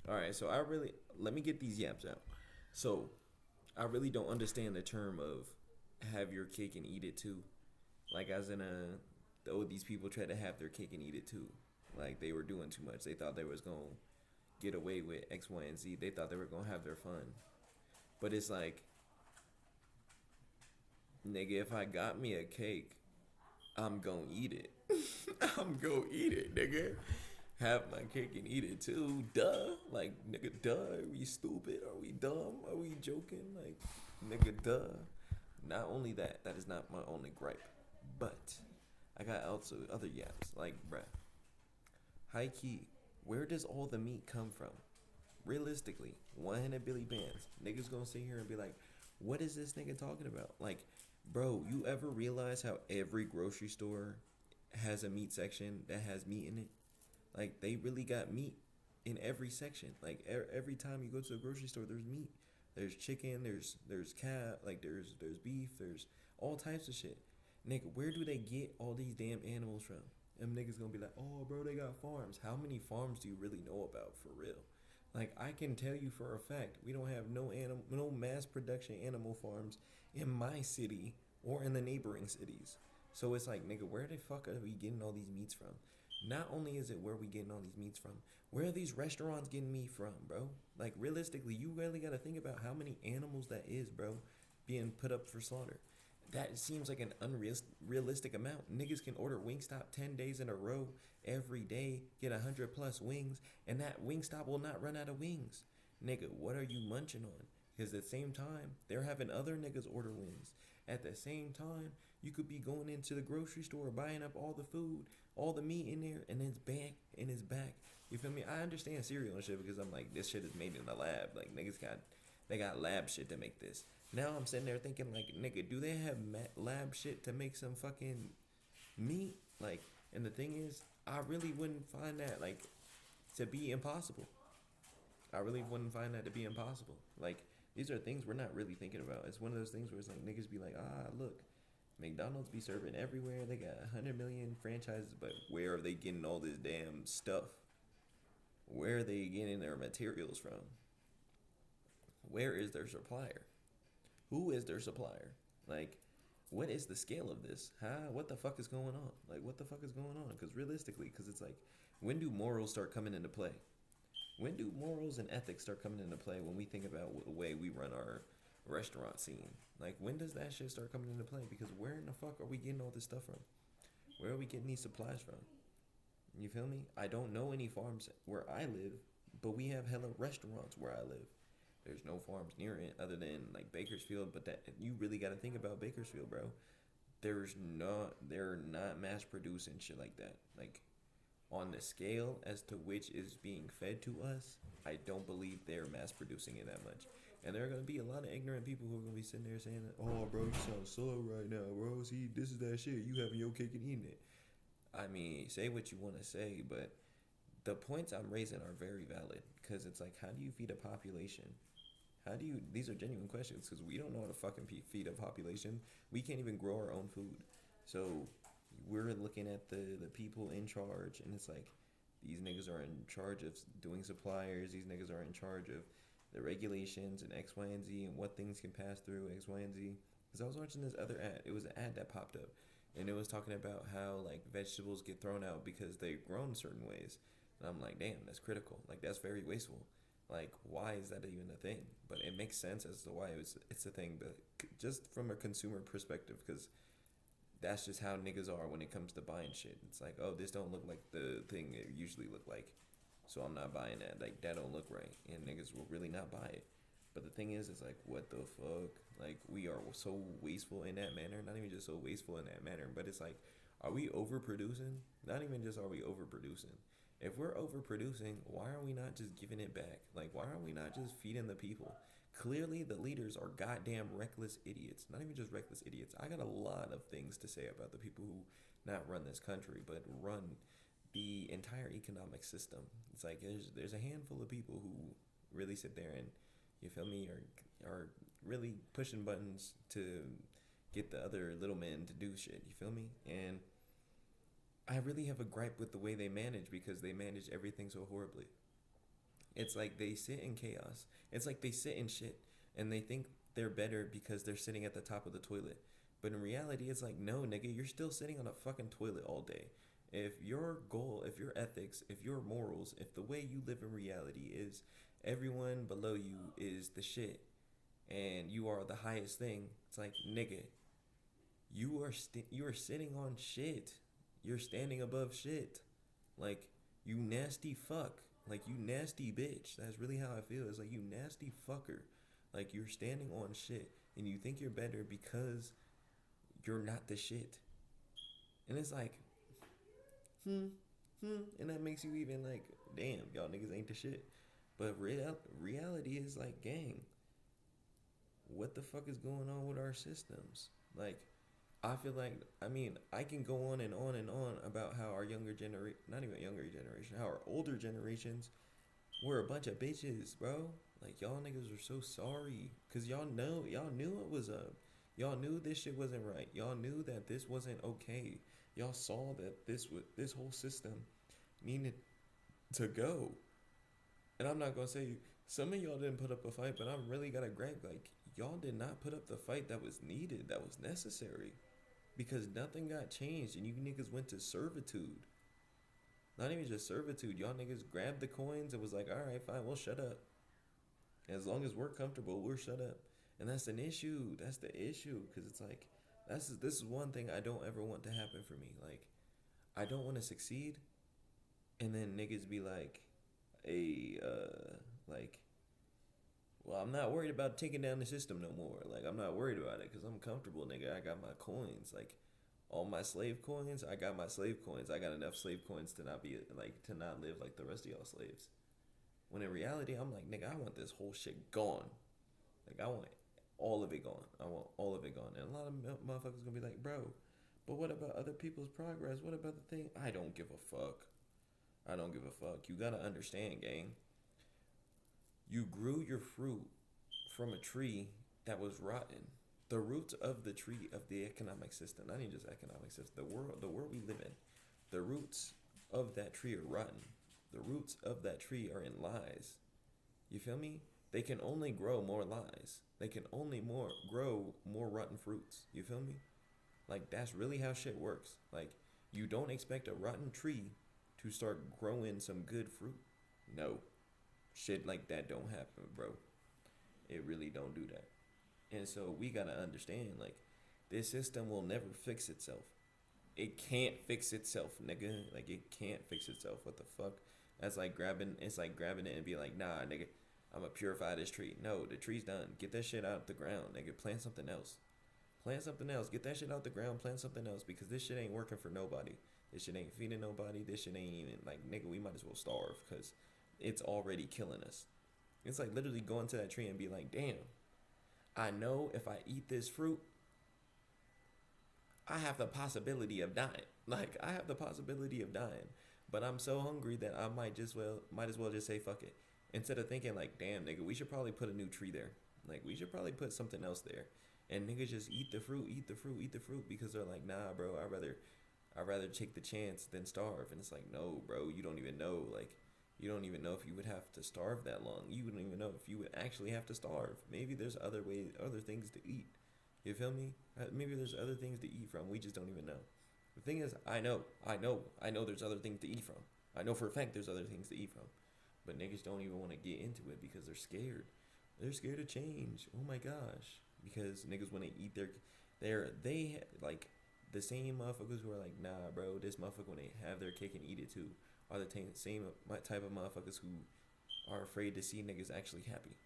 All right, so let me get these yaps out. So I really don't understand the term of have your cake and eat it too. Like as in these people tried to have their cake and eat it too. Like they were doing too much. They thought they was gonna get away with X, Y, and Z. They thought they were gonna have their fun. But it's like, nigga, if I got me a cake, I'm gonna eat it. I'm gonna eat it, nigga. Have my cake and eat it too. Duh. Like, nigga, duh. Are we stupid? Are we dumb? Are we joking? Like, nigga, duh. Not only that, that is not my only gripe. But I got also other yaps. Like, bruh. High key, where does all the meat come from? Realistically, 100 Billy Bands. Niggas gonna sit here and be like, what is this nigga talking about? Like, bro, you ever realize how every grocery store has a meat section that has meat in it? Like, they really got meat in every section. Like, every time you go to the grocery store, there's meat. There's chicken, there's cat, like there's beef, there's all types of shit. Nigga, where do they get all these damn animals from? Them niggas gonna be like, oh, bro, they got farms. How many farms do you really know about for real? Like, I can tell you for a fact, we don't have no mass production animal farms in my city or in the neighboring cities. So it's like, nigga, where the fuck are we getting all these meats from? Not only is it where we getting all these meats from, where are these restaurants getting meat from, bro? Like, realistically, you really got to think about how many animals that is, bro, being put up for slaughter. That seems like an unrealistic amount. Niggas can order Wingstop 10 days in a row every day, get 100 plus wings, and that Wingstop will not run out of wings. Nigga, what are you munching on? Because at the same time, they're having other niggas order wings. At the same time, you could be going into the grocery store, buying up all the food, all the meat in there, and it's back and it's back. You feel me? I understand cereal and shit because I'm like, this shit is made in the lab. Like, they got lab shit to make this. Now I'm sitting there thinking, like, nigga, do they have lab shit to make some fucking meat? Like, and the thing is, I really wouldn't find that, like, to be impossible. I really wouldn't find that to be impossible. Like, these are things we're not really thinking about. It's one of those things where it's like, niggas be like, look, McDonald's be serving everywhere. They got 100 million franchises, but where are they getting all this damn stuff? Where are they getting their materials from? Where is their supplier? Who is their supplier? Like, what is the scale of this? Huh? What the fuck is going on? Like, what the fuck is going on? Because realistically, because it's like, when do morals start coming into play? When do morals and ethics start coming into play when we think about the way we run our restaurant scene? Like, when does that shit start coming into play? Because where in the fuck are we getting all this stuff from? Where are we getting these supplies from? You feel me? I don't know any farms where I live, but we have hella restaurants where I live. There's no farms near it other than like Bakersfield, but that you really got to think about Bakersfield, bro. They're not mass producing shit like that. Like, on the scale as to which is being fed to us, I don't believe they're mass producing it that much. And there are gonna be a lot of ignorant people who are gonna be sitting there saying, "Oh, bro, you sound slow right now, bro. See, this is that shit. You having your cake and eating it." I mean, say what you want to say, but the points I'm raising are very valid because it's like, how do you feed a population? How do you? These are genuine questions because we don't know how to fucking feed a population. We can't even grow our own food. So we're looking at the people in charge, and it's like these niggas are in charge of doing suppliers. These niggas are in charge of the regulations and X, Y, and Z, and what things can pass through X, Y, and Z. Because I was watching this other ad. It was an ad that popped up, and it was talking about how like vegetables get thrown out because they're grown certain ways. And I'm like, damn, that's critical. Like, that's very wasteful. Like, why is that even a thing? But it makes sense as to why it's a thing. But just from a consumer perspective, because that's just how niggas are when it comes to buying shit. It's like, oh, this don't look like the thing it usually look like, so I'm not buying that. Like, that don't look right, and niggas will really not buy it. But the thing is, it's like, what the fuck? Like, we are so wasteful in that manner. Not even just so wasteful in that manner, but it's like, are we overproducing? Not even just are we overproducing. If we're overproducing, why are we not just giving it back? Like, why are we not just feeding the people? Clearly, the leaders are goddamn reckless idiots. Not even just reckless idiots. I got a lot of things to say about the people who not run this country, but run the entire economic system. It's like there's a handful of people who really sit there and, you feel me, are really pushing buttons to get the other little men to do shit. You feel me? And I really have a gripe with the way they manage because they manage everything so horribly. It's like they sit in chaos. It's like they sit in shit and they think they're better because they're sitting at the top of the toilet. But in reality, it's like, no, nigga, you're still sitting on a fucking toilet all day. If your goal, if your ethics, if your morals, if the way you live in reality is everyone below you is the shit and you are the highest thing, it's like, nigga, you are sitting on shit. You're standing above shit. Like, you nasty fuck. Like, you nasty bitch. That's really how I feel. It's like, you nasty fucker. Like, you're standing on shit and you think you're better because you're not the shit. And it's like, and that makes you even like, damn, y'all niggas ain't the shit. But reality is like, gang, what the fuck is going on with our systems? Like, I feel like, I mean, I can go on and on and on about how our younger generation, not even younger generation, how our older generations were a bunch of bitches, bro. Like, y'all niggas are so sorry. Because y'all knew it was up. Y'all knew this shit wasn't right. Y'all knew that this wasn't okay. Y'all saw that this whole system needed to go. And I'm not gonna say some of y'all didn't put up a fight, but I'm really gonna grab, like, y'all did not put up the fight that was needed, that was necessary. Because nothing got changed and you niggas went to servitude. Not even just servitude. Y'all niggas grabbed the coins and was like, alright, fine, we'll shut up. As long as we're comfortable, we'll shut up. And that's an issue. That's the issue. Because it's like, this is one thing I don't ever want to happen for me. Like, I don't want to succeed and then niggas be like, like, well, I'm not worried about taking down the system no more. Like, I'm not worried about it because I'm comfortable, nigga. I got my coins. Like, all my slave coins, I got my slave coins. I got enough slave coins to not be, like, to not live like the rest of y'all slaves. When in reality, I'm like, nigga, I want this whole shit gone. Like, I want all of it gone. I want all of it gone. And a lot of motherfuckers gonna be like, bro, but what about other people's progress? What about the thing? I don't give a fuck. I don't give a fuck. You gotta understand, gang. You grew your fruit from a tree that was rotten. The roots of the tree of the economic system, not even just economic system, the world we live in, the roots of that tree are rotten. The roots of that tree are in lies. You feel me? They can only grow more lies. They can only grow more rotten fruits. You feel me? Like, that's really how shit works. Like, you don't expect a rotten tree to start growing some good fruit. No. Shit like that don't happen, bro. It really don't do that. And so we gotta understand, like, this system will never fix itself. It can't fix itself, nigga. Like, it can't fix itself. What the fuck? It's like grabbing it and be like, nah, nigga, I'ma purify this tree. No, the tree's done. Get that shit out the ground, nigga. Plant something else. Plant something else. Get that shit out the ground. Plant something else because this shit ain't working for nobody. This shit ain't feeding nobody. This shit ain't even, like, nigga, we might as well starve because it's already killing us. It's like literally going to that tree and be like, damn, I know if I eat this fruit, I have the possibility of dying. Like, I have the possibility of dying. But I'm so hungry that I might as well just say fuck it. Instead of thinking like, damn, nigga, we should probably put a new tree there. Like, we should probably put something else there. And niggas just eat the fruit because they're like, nah, bro, I'd rather take the chance than starve. And it's like, no, bro, you don't even know. Like, you don't even know if you would have to starve that long. You wouldn't even know if you would actually have to starve. Maybe there's other things to eat. You feel me? Maybe there's other things to eat from. We just don't even know. The thing is, I know there's other things to eat from. I know for a fact there's other things to eat from. But niggas don't even want to get into it because they're scared. They're scared to change. Oh my gosh. Because niggas want to eat they like the same motherfuckers who are like, nah, bro, this motherfucker when they have their cake and eat it too, are the same type of motherfuckers who are afraid to see niggas actually happy.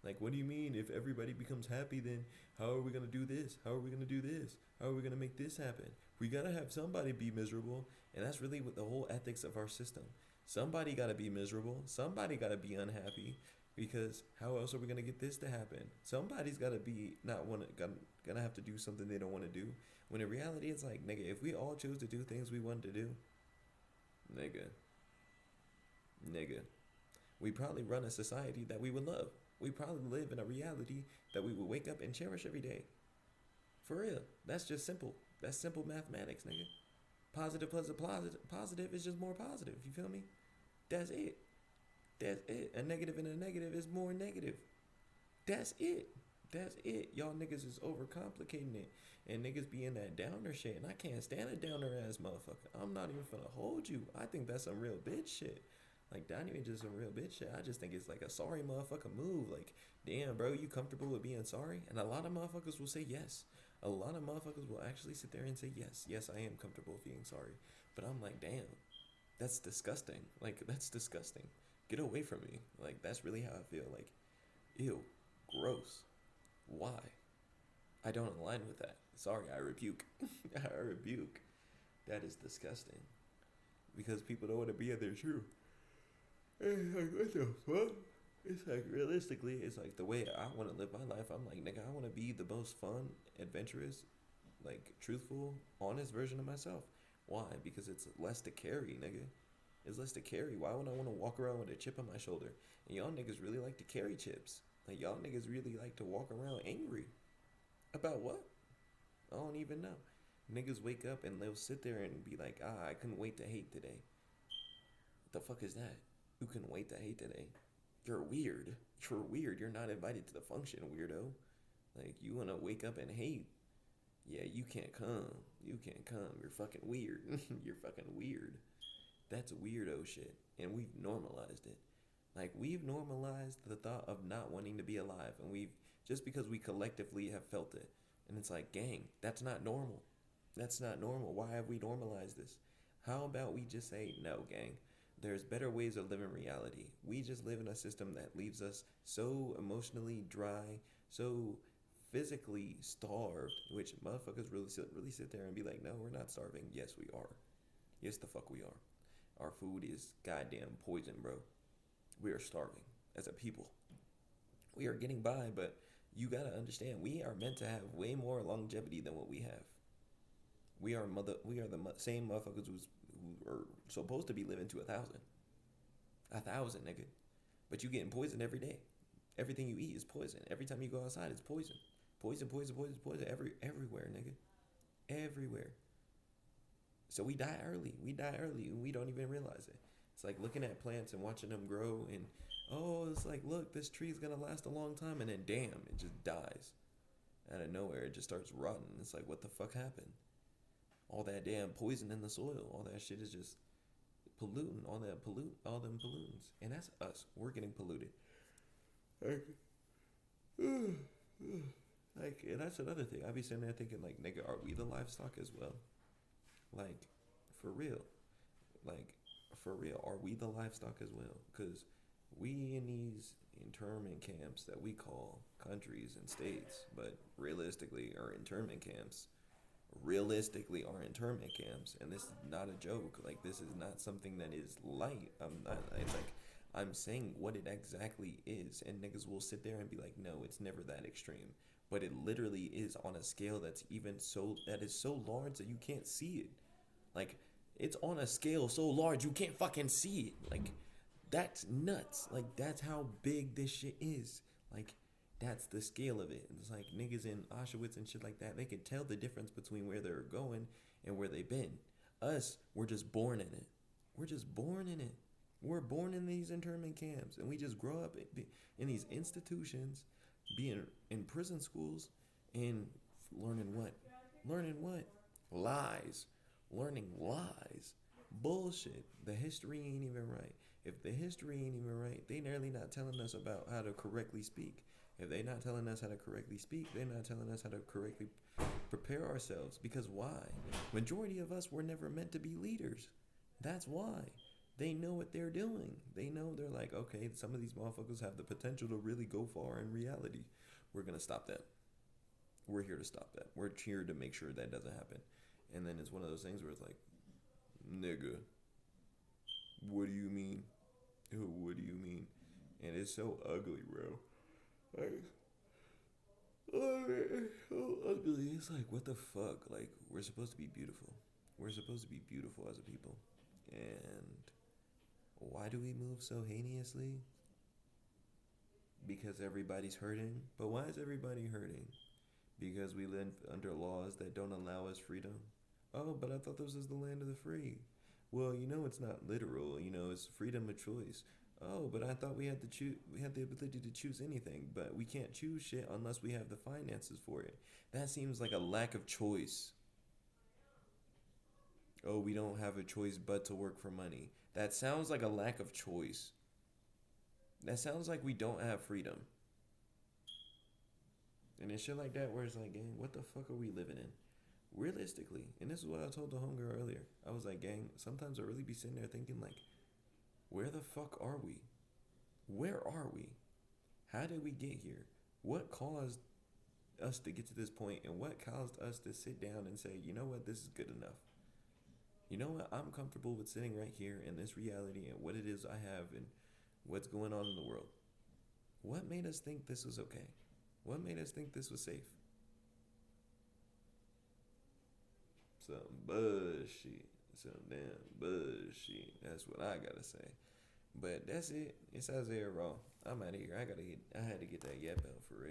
Like, what do you mean if everybody becomes happy, then how are we going to do this? How are we going to do this? How are we going to make this happen? We got to have somebody be miserable. And that's really what the whole ethics of our system. Somebody got to be miserable. Somebody got to be unhappy. Because how else are we going to get this to happen? Somebody's got to be gonna have to do something they don't want to do. When in reality, it's like, nigga, if we all chose to do things we wanted to do, nigga, we probably run a society that we would love. We probably live in a reality that we would wake up and cherish every day. For real. That's just simple. That's simple mathematics, nigga. Positive plus a positive is just more positive. You feel me? That's it. That's it. A negative and a negative is more negative. That's it. That's it. Y'all niggas is overcomplicating it. And niggas be in that downer shit. And I can't stand a downer ass motherfucker. I'm not even finna hold you. I think that's some real bitch shit. Like, that ain't even just some real bitch shit. I just think it's like a sorry motherfucker move. Like, damn, bro, you comfortable with being sorry? And a lot of motherfuckers will say yes. A lot of motherfuckers will actually sit there and say yes. Yes, I am comfortable with being sorry. But I'm like, damn, that's disgusting. Like, that's disgusting. Get away from me. Like, that's really how I feel. Like, ew, gross. Why? I don't align with that. Sorry, I rebuke. I rebuke. That is disgusting. Because people don't want to be in their truth. It's like, what the fuck? It's like, realistically, it's like the way I want to live my life. I'm like, nigga, I want to be the most fun, adventurous, like, truthful, honest version of myself. Why? Because it's less to carry, nigga. It's less to carry. Why would I want to walk around with a chip on my shoulder? And y'all niggas really like to carry chips. Like, y'all niggas really like to walk around angry. About what? I don't even know. Niggas wake up and they'll sit there and be like, I couldn't wait to hate today. What the fuck is that? You couldn't wait to hate today? You're weird. You're weird. You're not invited to the function, weirdo. Like, you want to wake up and hate. Yeah, you can't come. You can't come. You're fucking weird. You're fucking weird. That's weirdo shit. And we've normalized it. Like, we've normalized the thought of not wanting to be alive. And we've, just because we collectively have felt it. And it's like, gang, that's not normal. That's not normal. Why have we normalized this? How about we just say, no, gang, there's better ways of living reality. We just live in a system that leaves us so emotionally dry, so physically starved, which motherfuckers really sit there and be like, no, we're not starving. Yes, we are. Yes, the fuck we are. Our food is goddamn poison, bro. We are starving as a people. We are getting by, but you gotta understand, we are meant to have way more longevity than what we have. We are the same motherfuckers who are supposed to be living to 1,000. 1,000, nigga. But you getting poisoned every day. Everything you eat is poison. Every time you go outside, it's poison. Poison. Everywhere, nigga. Everywhere. So we die early. And we don't even realize it. It's like looking at plants and watching them grow and, oh, it's like, look, this tree's gonna last a long time, and then damn, it just dies. Out of nowhere, it just starts rotting. It's like, what the fuck happened? All that damn poison in the soil, all that shit is just polluting, all them pollutants. And that's us. We're getting polluted. Like, and that's another thing. I be sitting there thinking, like, nigga, are we the livestock as well? Like, for real. Like, for real, are we the livestock as well? Because we in these internment camps that we call countries and states, but realistically are internment camps. And this is not a joke. Like, this is not something that is light. It's like, I'm saying what it exactly is, and niggas will sit there and be like, no, it's never that extreme. But it literally is on a scale that is so large that you can't see it. Like, it's on a scale so large you can't fucking see it. Like, that's nuts. Like, that's how big this shit is. Like, that's the scale of it. It's like niggas in Auschwitz and shit like that, they could tell the difference between where they're going and where they've been. Us, we're just born in it. We're born in these internment camps, and we just grow up in these institutions, being in prison schools, and learning what? Lies. Learning lies. Bullshit. The history ain't even right. If the history ain't even right, they nearly not telling us about how to correctly speak. If they not telling us how to correctly speak, they're not telling us how to correctly prepare ourselves. Because why? Majority of us were never meant to be leaders. That's why. They know what they're doing. They know, they're like, okay, some of these motherfuckers have the potential to really go far in reality. We're going to stop that. We're here to stop that. We're here to make sure that doesn't happen. And then it's one of those things where it's like, nigga, what do you mean? What do you mean? And it's so ugly, bro. Like, so ugly. It's like, what the fuck? Like, we're supposed to be beautiful. We're supposed to be beautiful as a people. And why do we move so heinously? Because everybody's hurting. But why is everybody hurting? Because we live under laws that don't allow us freedom. Oh, but I thought this was the land of the free. Well, it's not literal. It's freedom of choice. Oh, but I thought we had to choose. We had the ability to choose anything, but we can't choose shit unless we have the finances for it. That seems like a lack of choice. Oh, we don't have a choice but to work for money. That sounds like a lack of choice. That sounds like we don't have freedom. And it's shit like that where it's like, gang, what the fuck are we living in? Realistically, and this is what I told the homegirl earlier. I was like, gang, sometimes I really be sitting there thinking like, where the fuck are we? Where are we? How did we get here? What caused us to get to this point, and what caused us to sit down and say, you know what, this is good enough. You know what, I'm comfortable with sitting right here in this reality and what it is I have and what's going on in the world. What made us think this was okay? What made us think this was safe? Some bullshit. Some damn bullshit. That's what I gotta say. But that's it. It's Isaiah Raw. I'm out of here. I had to get that yap out for real.